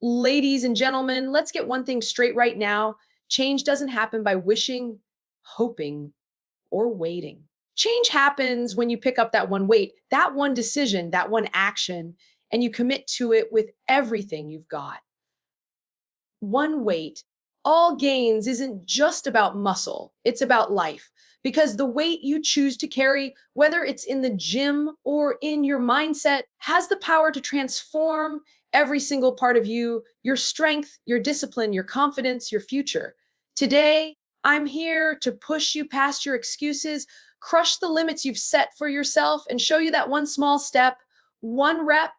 Ladies and gentlemen, let's get one thing straight right now. Change doesn't happen by wishing, hoping, or waiting. Change happens when you pick up that one weight, that one decision, that one action, and you commit to it with everything you've got. One weight, all gains isn't just about muscle, it's about life. Because the weight you choose to carry, whether it's in the gym or in your mindset, has the power to transform every single part of you, your strength, your discipline, your confidence, your future. Today, I'm here to push you past your excuses, crush the limits you've set for yourself, and show you that one small step, one rep,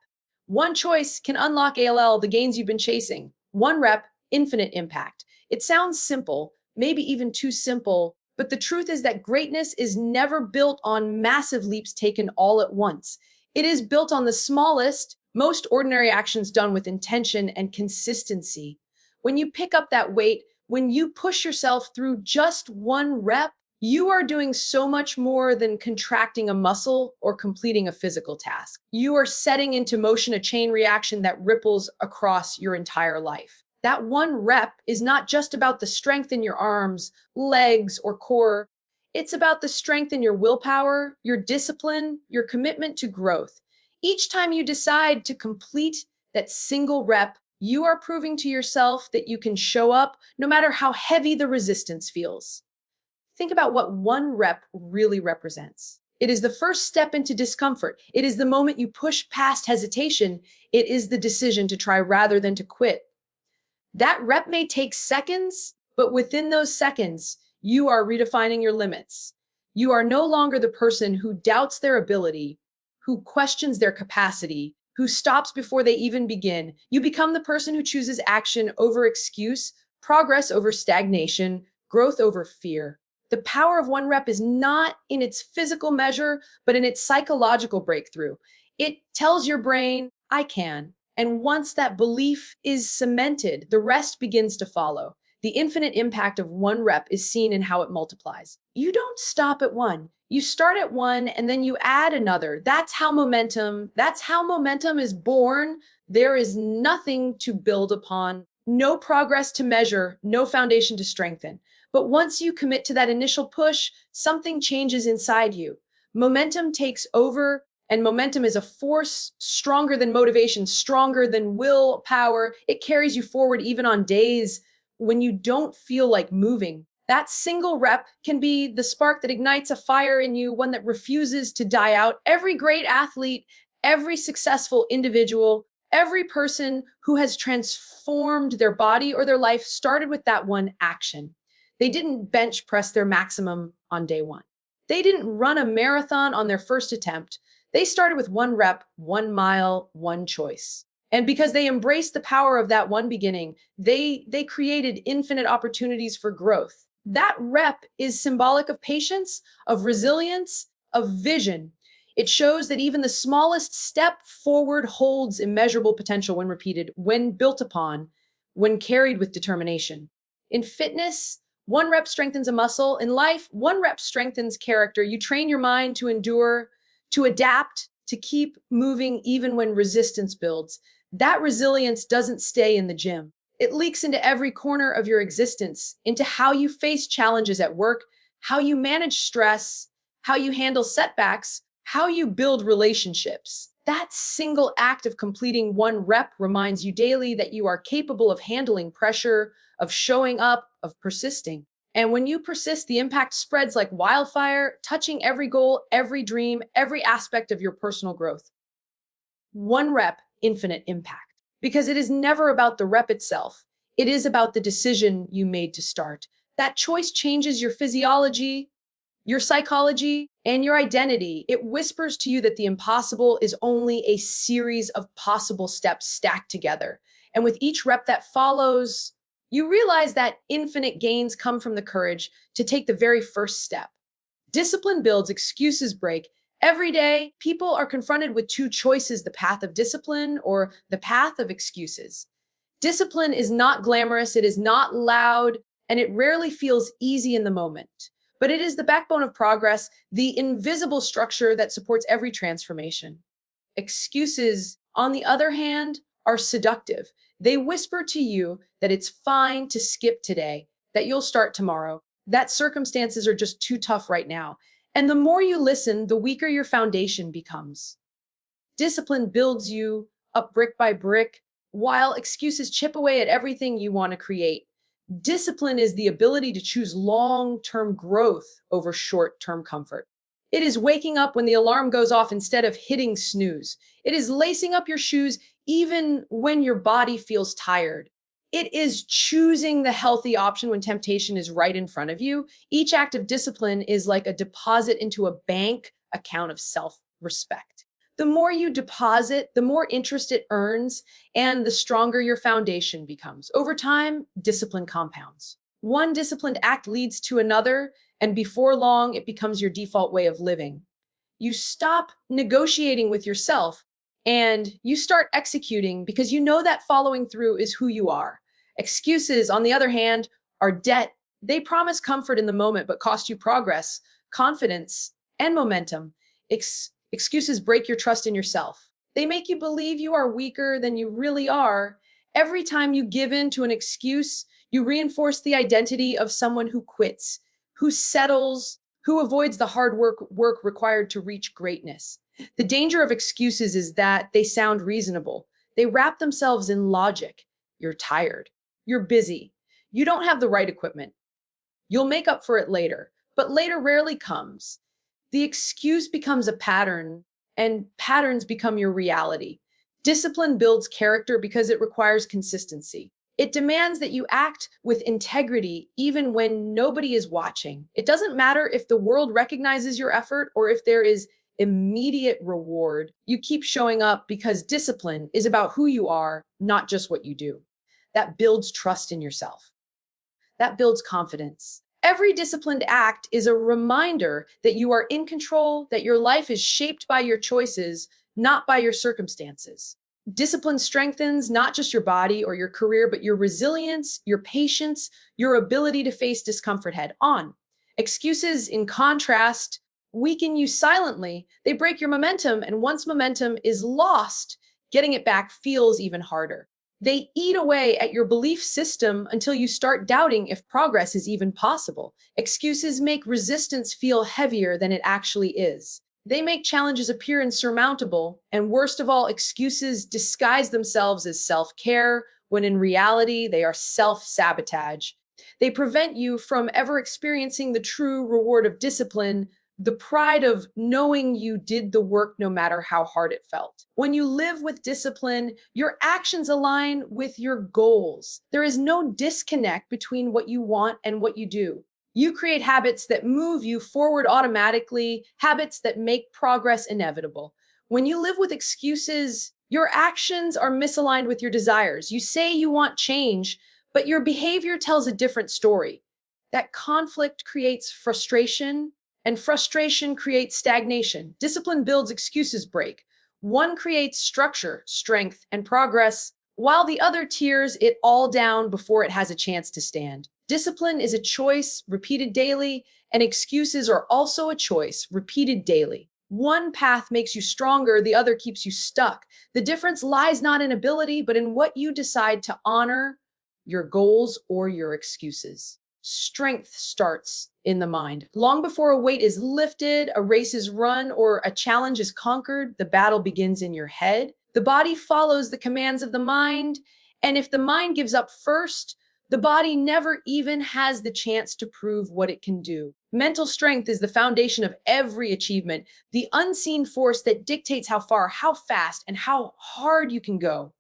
one choice can unlock ALL, the gains you've been chasing. One rep, infinite impact. It sounds simple, maybe even too simple, but the truth is that greatness is never built on massive leaps taken all at once. It is built on the smallest, most ordinary actions done with intention and consistency. When you pick up that weight, when you push yourself through just one rep, you are doing so much more than contracting a muscle or completing a physical task. You are setting into motion a chain reaction that ripples across your entire life. That one rep is not just about the strength in your arms, legs, or core. It's about the strength in your willpower, your discipline, your commitment to growth. Each time you decide to complete that single rep, you are proving to yourself that you can show up no matter how heavy the resistance feels. Think about what one rep really represents. It is the first step into discomfort. It is the moment you push past hesitation. It is the decision to try rather than to quit. That rep may take seconds, but within those seconds, you are redefining your limits. You are no longer the person who doubts their ability, who questions their capacity, who stops before they even begin. You become the person who chooses action over excuse, progress over stagnation, growth over fear. The power of one rep is not in its physical measure, but in its psychological breakthrough. It tells your brain, I can. And once that belief is cemented, the rest begins to follow. The infinite impact of one rep is seen in how it multiplies. You don't stop at one. You start at one and then you add another. That's how momentum is born. There is nothing to build upon, no progress to measure, no foundation to strengthen. But once you commit to that initial push, something changes inside you. Momentum takes over, and momentum is a force stronger than motivation, stronger than willpower. It carries you forward even on days when you don't feel like moving. That single rep can be the spark that ignites a fire in you, one that refuses to die out. Every great athlete, every successful individual, every person who has transformed their body or their life started with that one action. They didn't bench press their maximum on day one. They didn't run a marathon on their first attempt. They started with one rep, 1 mile, one choice. And because they embraced the power of that one beginning, they created infinite opportunities for growth. That rep is symbolic of patience, of resilience, of vision. It shows that even the smallest step forward holds immeasurable potential when repeated, when built upon, when carried with determination. In fitness, one rep strengthens a muscle. In life, one rep strengthens character. You train your mind to endure, to adapt, to keep moving even when resistance builds. That resilience doesn't stay in the gym. It leaks into every corner of your existence, into how you face challenges at work, how you manage stress, how you handle setbacks, how you build relationships. That single act of completing one rep reminds you daily that you are capable of handling pressure, of showing up, of persisting. And when you persist, the impact spreads like wildfire, touching every goal, every dream, every aspect of your personal growth. One rep, infinite impact. Because it is never about the rep itself. It is about the decision you made to start. That choice changes your physiology, your psychology, and your identity. It whispers to you that the impossible is only a series of possible steps stacked together. And with each rep that follows, you realize that infinite gains come from the courage to take the very first step. Discipline builds, excuses break. Every day, people are confronted with two choices: the path of discipline or the path of excuses. Discipline is not glamorous, it is not loud, and it rarely feels easy in the moment. But it is the backbone of progress, the invisible structure that supports every transformation. Excuses, on the other hand, are seductive. They whisper to you that it's fine to skip today, that you'll start tomorrow, that circumstances are just too tough right now. And the more you listen, the weaker your foundation becomes. Discipline builds you up brick by brick, while excuses chip away at everything you want to create. Discipline is the ability to choose long term growth over short term comfort. It is waking up when the alarm goes off instead of hitting snooze. It is lacing up your shoes even when your body feels tired. It is choosing the healthy option when temptation is right in front of you. Each act of discipline is like a deposit into a bank account of self respect. The more you deposit, the more interest it earns, and the stronger your foundation becomes. Over time, discipline compounds. One disciplined act leads to another, and before long, it becomes your default way of living. You stop negotiating with yourself and you start executing because you know that following through is who you are. Excuses, on the other hand, are debt. They promise comfort in the moment but cost you progress, confidence, and momentum. Excuses break your trust in yourself. They make you believe you are weaker than you really are. Every time you give in to an excuse, you reinforce the identity of someone who quits, who settles, who avoids the hard work required to reach greatness. The danger of excuses is that they sound reasonable. They wrap themselves in logic. You're tired. You're busy. You don't have the right equipment. You'll make up for it later, but later rarely comes. The excuse becomes a pattern, and patterns become your reality. Discipline builds character because it requires consistency. It demands that you act with integrity even when nobody is watching. It doesn't matter if the world recognizes your effort or if there is immediate reward. You keep showing up because discipline is about who you are, not just what you do. That builds trust in yourself. That builds confidence. Every disciplined act is a reminder that you are in control, that your life is shaped by your choices, not by your circumstances. Discipline strengthens not just your body or your career, but your resilience, your patience, your ability to face discomfort head on. Excuses, in contrast, weaken you silently. They break your momentum, and once momentum is lost, getting it back feels even harder. They eat away at your belief system until you start doubting if progress is even possible. Excuses make resistance feel heavier than it actually is. They make challenges appear insurmountable, and worst of all, excuses disguise themselves as self care when in reality they are self sabotage. They prevent you from ever experiencing the true reward of discipline, the pride of knowing you did the work no matter how hard it felt. When you live with discipline, your actions align with your goals. There is no disconnect between what you want and what you do. You create habits that move you forward automatically, habits that make progress inevitable. When you live with excuses, your actions are misaligned with your desires. You say you want change, but your behavior tells a different story. That conflict creates frustration, and frustration creates stagnation. Discipline builds, excuses break. One creates structure, strength, and progress, while the other tears it all down before it has a chance to stand. Discipline is a choice repeated daily, and excuses are also a choice repeated daily. One path makes you stronger, the other keeps you stuck. The difference lies not in ability, but in what you decide to honor, your goals or your excuses. Strength starts in the mind. Long before a weight is lifted, a race is run, or a challenge is conquered, the battle begins in your head. The body follows the commands of the mind, and if the mind gives up first, the body never even has the chance to prove what it can do. Mental strength is the foundation of every achievement, the unseen force that dictates how far, how fast, and how hard you can go.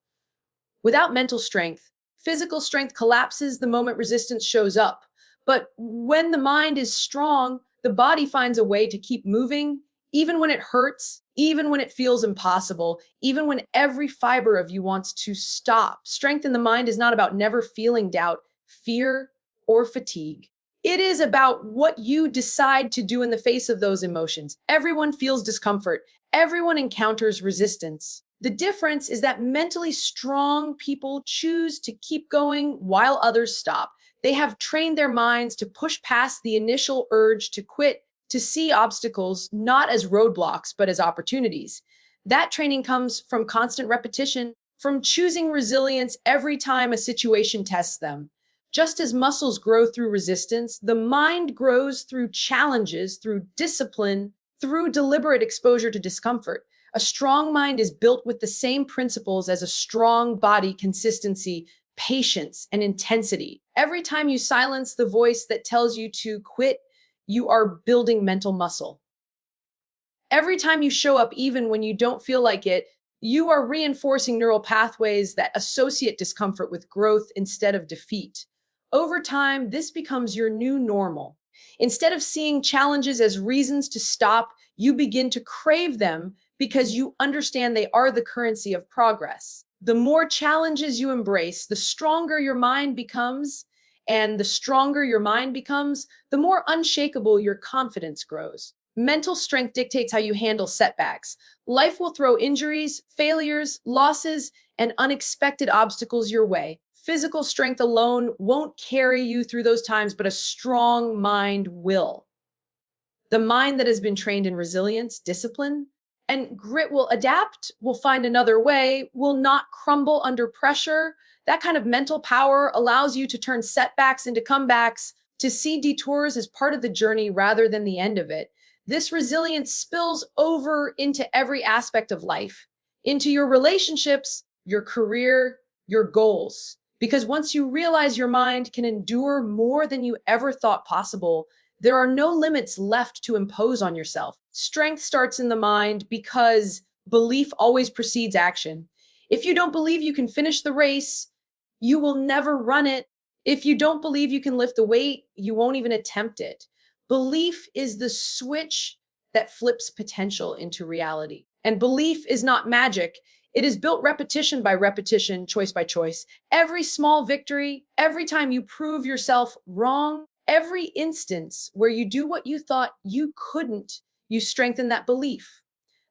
Without mental strength, physical strength collapses the moment resistance shows up. But when the mind is strong, the body finds a way to keep moving, even when it hurts, even when it feels impossible, even when every fiber of you wants to stop. Strength in the mind is not about never feeling doubt, fear, or fatigue. It is about what you decide to do in the face of those emotions. Everyone feels discomfort. Everyone encounters resistance. The difference is that mentally strong people choose to keep going while others stop. They have trained their minds to push past the initial urge to quit, to see obstacles not as roadblocks, but as opportunities. That training comes from constant repetition, from choosing resilience every time a situation tests them. Just as muscles grow through resistance, the mind grows through challenges, through discipline, through deliberate exposure to discomfort. A strong mind is built with the same principles as a strong body: consistency, patience, and intensity. Every time you silence the voice that tells you to quit, you are building mental muscle. Every time you show up, even when you don't feel like it, you are reinforcing neural pathways that associate discomfort with growth instead of defeat. Over time, this becomes your new normal. Instead of seeing challenges as reasons to stop, you begin to crave them because you understand they are the currency of progress. The more challenges you embrace, the stronger your mind becomes, and the stronger your mind becomes, the more unshakable your confidence grows. Mental strength dictates how you handle setbacks. Life will throw injuries, failures, losses, and unexpected obstacles your way. Physical strength alone won't carry you through those times, but a strong mind will. The mind that has been trained in resilience, discipline, and grit will adapt, will find another way, will not crumble under pressure. That kind of mental power allows you to turn setbacks into comebacks, to see detours as part of the journey rather than the end of it. This resilience spills over into every aspect of life, into your relationships, your career, your goals. Because once you realize your mind can endure more than you ever thought possible, there are no limits left to impose on yourself. Strength starts in the mind because belief always precedes action. If you don't believe you can finish the race, you will never run it. If you don't believe you can lift the weight, you won't even attempt it. Belief is the switch that flips potential into reality. And belief is not magic. It is built repetition by repetition, choice by choice. Every small victory, every time you prove yourself wrong, every instance where you do what you thought you couldn't, you strengthen that belief.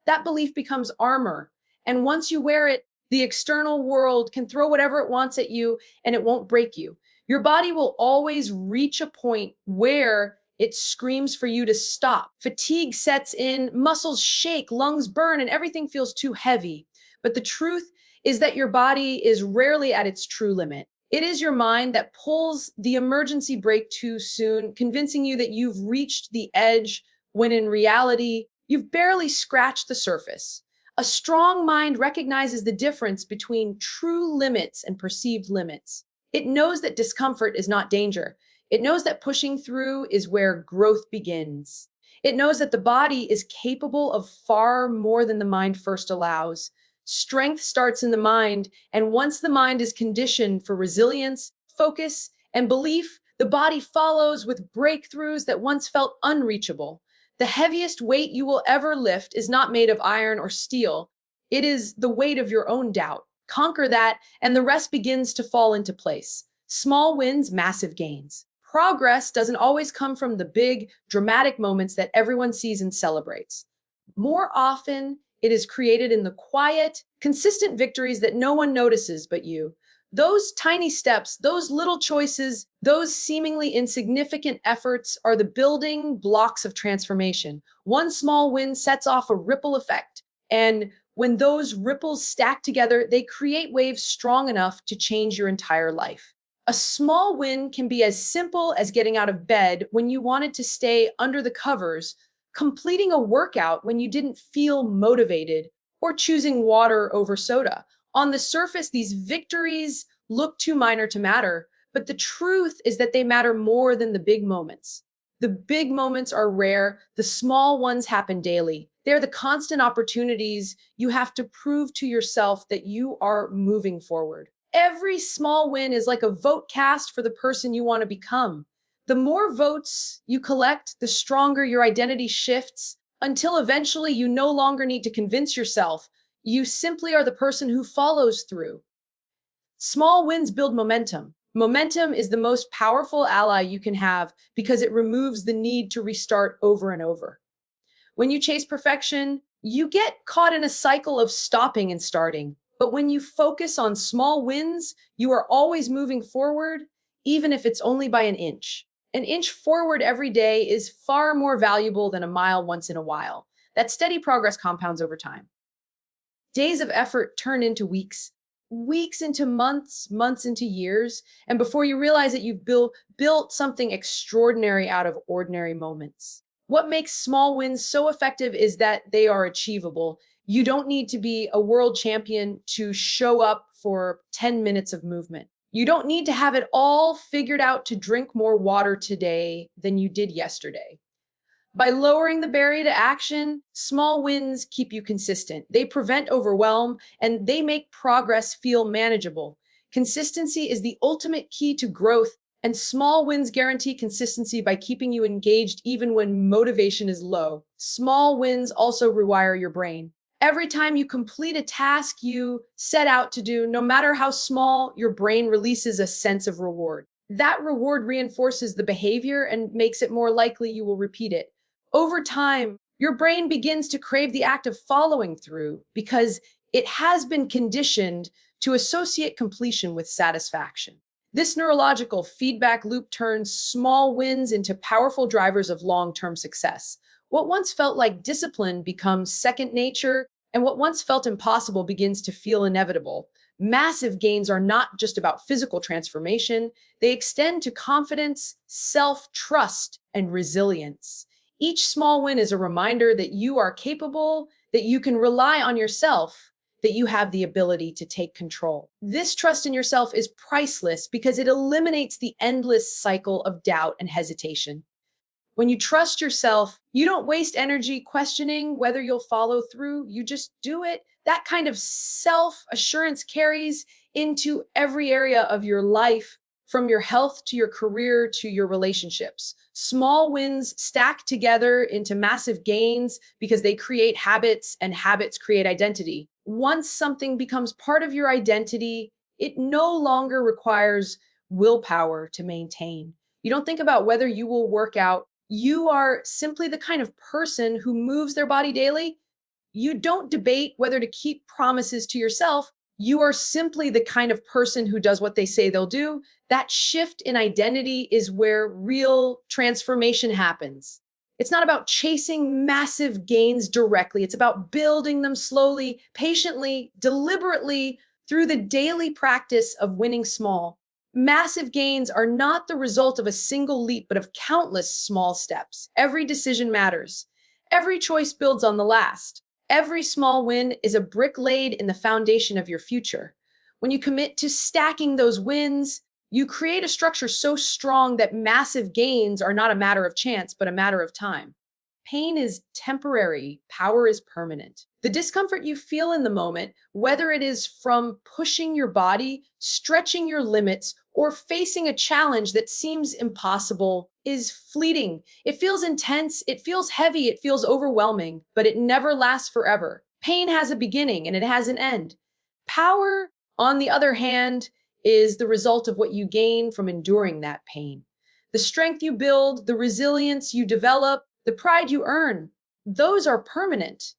That belief becomes armor. And once you wear it, the external world can throw whatever it wants at you and it won't break you. Your body will always reach a point where it screams for you to stop. Fatigue sets in, muscles shake, lungs burn, and everything feels too heavy. But the truth is that your body is rarely at its true limit. It is your mind that pulls the emergency brake too soon, convincing you that you've reached the edge when in reality, you've barely scratched the surface. A strong mind recognizes the difference between true limits and perceived limits. It knows that discomfort is not danger. It knows that pushing through is where growth begins. It knows that the body is capable of far more than the mind first allows. Strength starts in the mind, and once the mind is conditioned for resilience, focus, and belief, the body follows with breakthroughs that once felt unreachable. The heaviest weight you will ever lift is not made of iron or steel. It is the weight of your own doubt. Conquer that, and the rest begins to fall into place. Small wins, massive gains. Progress doesn't always come from the big, dramatic moments that everyone sees and celebrates. More often, it is created in the quiet, consistent victories that no one notices but you. Those tiny steps, those little choices, those seemingly insignificant efforts are the building blocks of transformation. One small win sets off a ripple effect. And when those ripples stack together, they create waves strong enough to change your entire life. A small win can be as simple as getting out of bed when you wanted to stay under the covers, completing a workout when you didn't feel motivated, or choosing water over soda. On the surface, these victories look too minor to matter, but the truth is that they matter more than the big moments. The big moments are rare, the small ones happen daily. They're the constant opportunities you have to prove to yourself that you are moving forward. Every small win is like a vote cast for the person you want to become. The more votes you collect, the stronger your identity shifts until eventually you no longer need to convince yourself. You simply are the person who follows through. Small wins build momentum. Momentum is the most powerful ally you can have because it removes the need to restart over and over. When you chase perfection, you get caught in a cycle of stopping and starting. But when you focus on small wins, you are always moving forward, even if it's only by an inch. An inch forward every day is far more valuable than a mile once in a while. That steady progress compounds over time. Days of effort turn into weeks. weeks into months, months into years, and before you realize it, you've built something extraordinary out of ordinary moments. What makes small wins so effective is that they are achievable. You don't need to be a world champion to show up for 10 minutes of movement. You don't need to have it all figured out to drink more water today than you did yesterday. By lowering the barrier to action, small wins keep you consistent. They prevent overwhelm and they make progress feel manageable. Consistency is the ultimate key to growth, and small wins guarantee consistency by keeping you engaged even when motivation is low. Small wins also rewire your brain. Every time you complete a task you set out to do, no matter how small, your brain releases a sense of reward. That reward reinforces the behavior and makes it more likely you will repeat it. Over time, your brain begins to crave the act of following through because it has been conditioned to associate completion with satisfaction. This neurological feedback loop turns small wins into powerful drivers of long term success. What once felt like discipline becomes second nature, and what once felt impossible begins to feel inevitable. Massive gains are not just about physical transformation, they extend to confidence, self trust, and resilience. Each small win is a reminder that you are capable, that you can rely on yourself, that you have the ability to take control. This trust in yourself is priceless because it eliminates the endless cycle of doubt and hesitation. When you trust yourself, you don't waste energy questioning whether you'll follow through. You just do it. That kind of self assurance carries into every area of your life, from your health to your career to your relationships. Small wins stack together into massive gains because they create habits, and habits create identity. Once something becomes part of your identity, it no longer requires willpower to maintain. You don't think about whether you will work out. You are simply the kind of person who moves their body daily. You don't debate whether to keep promises to yourself. You are simply the kind of person who does what they say they'll do. That shift in identity is where real transformation happens. It's not about chasing massive gains directly. It's about building them slowly, patiently, deliberately through the daily practice of winning small. Massive gains are not the result of a single leap, but of countless small steps. Every decision matters. Every choice builds on the last. Every small win is a brick laid in the foundation of your future. When you commit to stacking those wins, you create a structure so strong that massive gains are not a matter of chance, but a matter of time. Pain is temporary, power is permanent. The discomfort you feel in the moment, whether it is from pushing your body, stretching your limits, or facing a challenge that seems impossible, is fleeting. It feels intense, it feels heavy, it feels overwhelming, but it never lasts forever. Pain has a beginning and it has an end. Power, on the other hand, is the result of what you gain from enduring that pain. The strength you build, the resilience you develop, the pride you earn, those are permanent.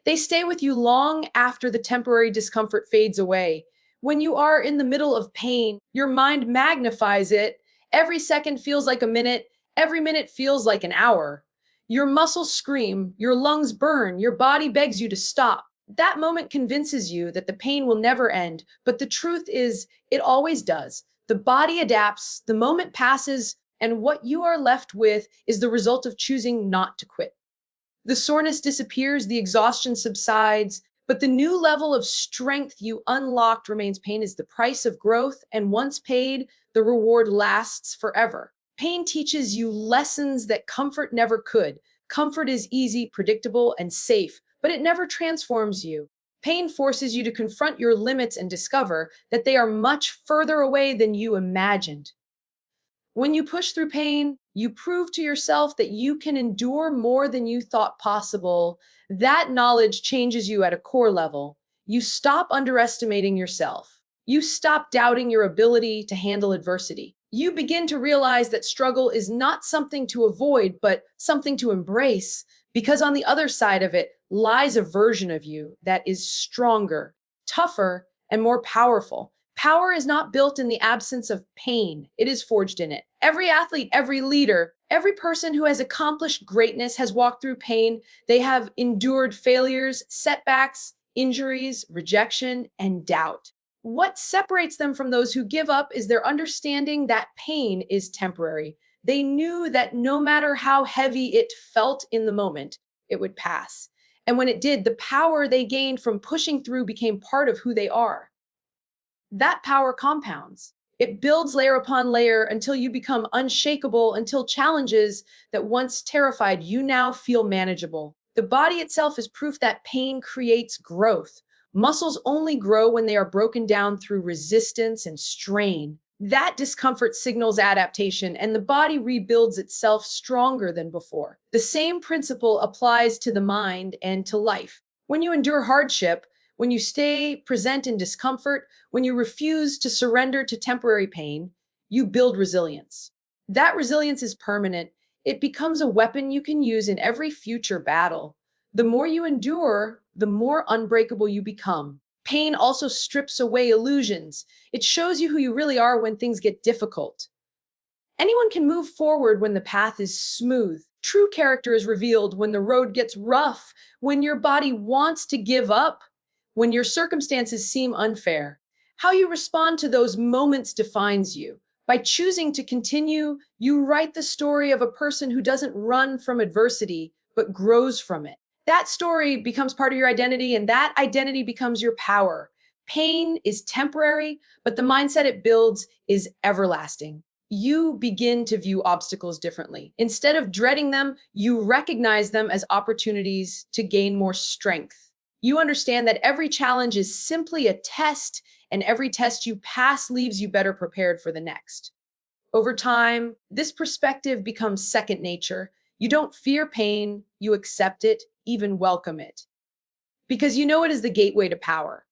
They stay with you long after the temporary discomfort fades away. When you are in the middle of pain, your mind magnifies it. Every second feels like a minute, every minute feels like an hour. Your muscles scream, your lungs burn, your body begs you to stop. That moment convinces you that the pain will never end, but the truth is, it always does. The body adapts, the moment passes, and what you are left with is the result of choosing not to quit. The soreness disappears, the exhaustion subsides, but the new level of strength you unlocked remains. Pain is the price of growth, and once paid, the reward lasts forever. Pain teaches you lessons that comfort never could. Comfort is easy, predictable, and safe, but it never transforms you. Pain forces you to confront your limits and discover that they are much further away than you imagined. When you push through pain, you prove to yourself that you can endure more than you thought possible. That knowledge changes you at a core level. You stop underestimating yourself. You stop doubting your ability to handle adversity. You begin to realize that struggle is not something to avoid, but something to embrace, because on the other side of it lies a version of you that is stronger, tougher, and more powerful. Power is not built in the absence of pain, it is forged in it. Every athlete, every leader, every person who has accomplished greatness has walked through pain. They have endured failures, setbacks, injuries, rejection, and doubt. What separates them from those who give up is their understanding that pain is temporary. They knew that no matter how heavy it felt in the moment, it would pass. And when it did, the power they gained from pushing through became part of who they are. That power compounds. It builds layer upon layer until you become unshakable, until challenges that once terrified you now feel manageable. The body itself is proof that pain creates growth. Muscles only grow when they are broken down through resistance and strain. That discomfort signals adaptation, and the body rebuilds itself stronger than before. The same principle applies to the mind and to life. When you endure hardship, when you stay present in discomfort, when you refuse to surrender to temporary pain, you build resilience. That resilience is permanent. It becomes a weapon you can use in every future battle. The more you endure, the more unbreakable you become. Pain also strips away illusions. It shows you who you really are when things get difficult. Anyone can move forward when the path is smooth. True character is revealed when the road gets rough, when your body wants to give up, when your circumstances seem unfair. How you respond to those moments defines you. By choosing to continue, you write the story of a person who doesn't run from adversity, but grows from it. That story becomes part of your identity, and that identity becomes your power. Pain is temporary, but the mindset it builds is everlasting. You begin to view obstacles differently. Instead of dreading them, you recognize them as opportunities to gain more strength. You understand that every challenge is simply a test, and every test you pass leaves you better prepared for the next. Over time, this perspective becomes second nature. You don't fear pain, you accept it, even welcome it, because you know it is the gateway to power.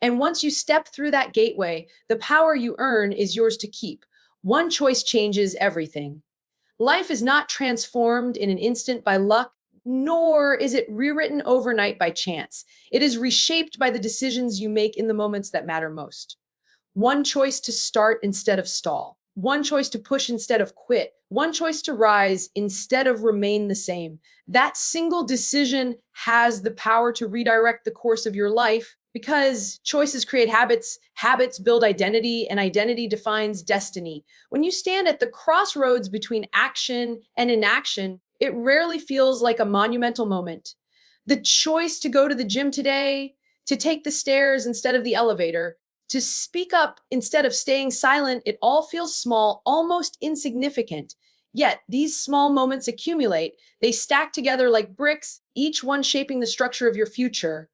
And once you step through that gateway, the power you earn is yours to keep. One choice changes everything. Life is not transformed in an instant by luck, nor is it rewritten overnight by chance. It is reshaped by the decisions you make in the moments that matter most. One choice to start instead of stall. One choice to push instead of quit. One choice to rise instead of remain the same. That single decision has the power to redirect the course of your life because choices create habits, habits build identity, and identity defines destiny. When you stand at the crossroads between action and inaction, it rarely feels like a monumental moment. The choice to go to the gym today, to take the stairs instead of the elevator, to speak up instead of staying silent, it all feels small, almost insignificant. Yet these small moments accumulate. They stack together like bricks, each one shaping the structure of your future.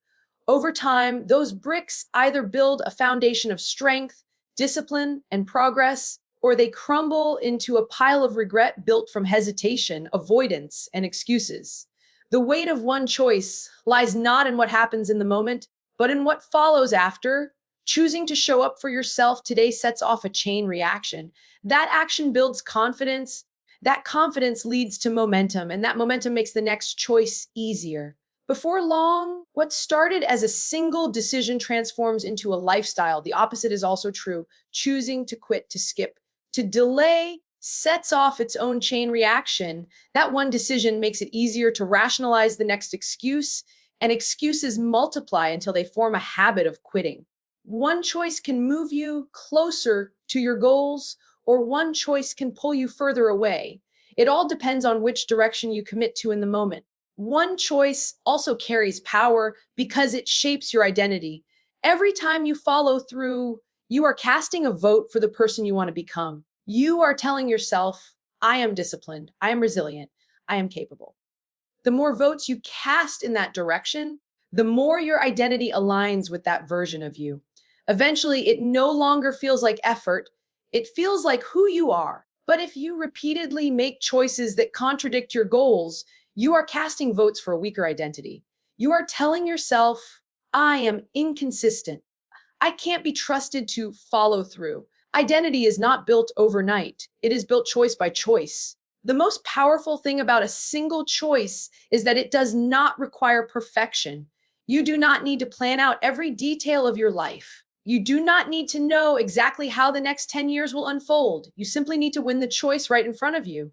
Over time, those bricks either build a foundation of strength, discipline, and progress, or they crumble into a pile of regret built from hesitation, avoidance, and excuses. The weight of one choice lies not in what happens in the moment, but in what follows after. Choosing to show up for yourself today sets off a chain reaction. That action builds confidence. That confidence leads to momentum, and that momentum makes the next choice easier. Before long, what started as a single decision transforms into a lifestyle. The opposite is also true. Choosing to quit, to skip, to delay sets off its own chain reaction. That one decision makes it easier to rationalize the next excuse, and excuses multiply until they form a habit of quitting. One choice can move you closer to your goals, or one choice can pull you further away. It all depends on which direction you commit to in the moment. One choice also carries power because it shapes your identity. Every time you follow through, you are casting a vote for the person you want to become. You are telling yourself, I am disciplined, I am resilient, I am capable. The more votes you cast in that direction, the more your identity aligns with that version of you. Eventually, it no longer feels like effort, it feels like who you are. But if you repeatedly make choices that contradict your goals, you are casting votes for a weaker identity. You are telling yourself, I am inconsistent. I can't be trusted to follow through. Identity is not built overnight, it is built choice by choice. The most powerful thing about a single choice is that it does not require perfection. You do not need to plan out every detail of your life. You do not need to know exactly how the next 10 years will unfold. You simply need to win the choice right in front of you.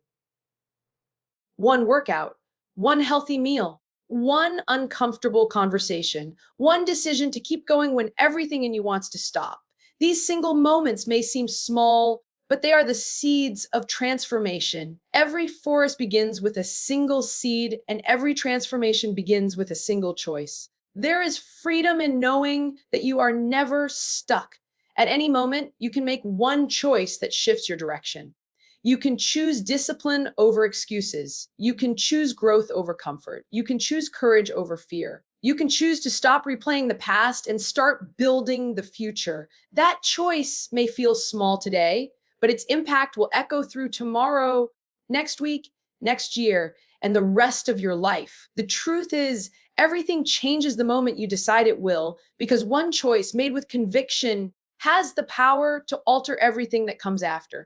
One workout, one healthy meal, one uncomfortable conversation, one decision to keep going when everything in you wants to stop. These single moments may seem small, but they are the seeds of transformation. Every forest begins with a single seed, and every transformation begins with a single choice. There is freedom in knowing that you are never stuck. At any moment, you can make one choice that shifts your direction. You can choose discipline over excuses. You can choose growth over comfort. You can choose courage over fear. You can choose to stop replaying the past and start building the future. That choice may feel small today, but its impact will echo through tomorrow, next week, next year, and the rest of your life. The truth is, everything changes the moment you decide it will, because one choice made with conviction has the power to alter everything that comes after.